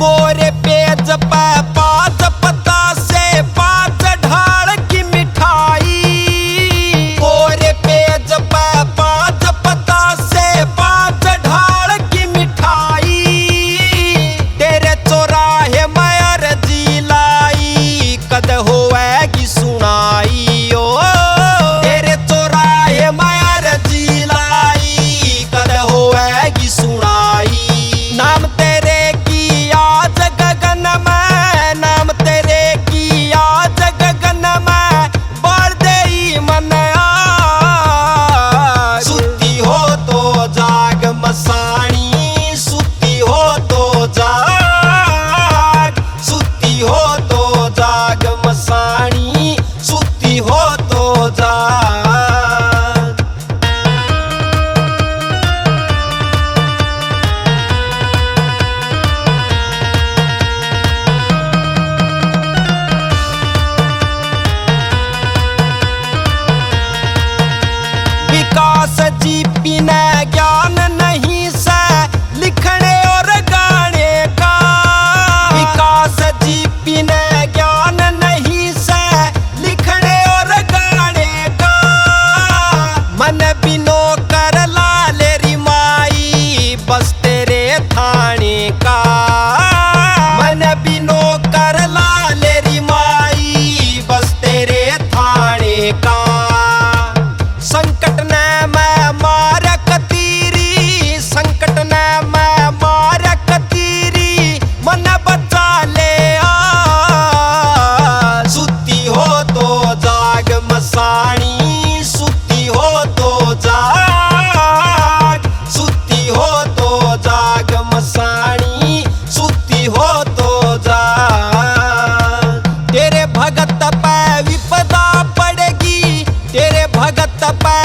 कोरे पेज पे 5 पत्ता से 5 ढाल की मिठाई। कोरे पेज पे 5 पत्ता से 5 ढाल की मिठाई। तेरे चौराहे में अर्जी लाई, कद होएगी सुनाई ओ। तेरे चौराहे में अर्जी लाई, कद होएगी सुनाई। नाम तेरे की आज गगन में, नाम तेरे की आज गगन में बढ़ देई मन आज। सुती हो तो जाग मसाणी, सुती हो तो जाग, सुती हो तो जाग मसाणी, सुती हो तो जाग। विकास जी बिना ज्ञान नहीं से लिखने और गाने का। विकास जी बिना ज्ञान नहीं से लिखने और गाने का। मन बिनो कर लाले रिमाई, बस तेरे थाने का। मन बिनो कर लाले रिमाई, बस तेरे थाने का। संकट ने मैं मार कतीरी, संकट ने मैं मार कतीरी, मन बचा ले आ। सुती हो तो जाग मसाणी, सुती हो तो जाग, सुती हो तो जाग मसाणी, सुती हो तो जाग। तेरे भगत पे विपदा पड़ेगी, तेरे भगत पे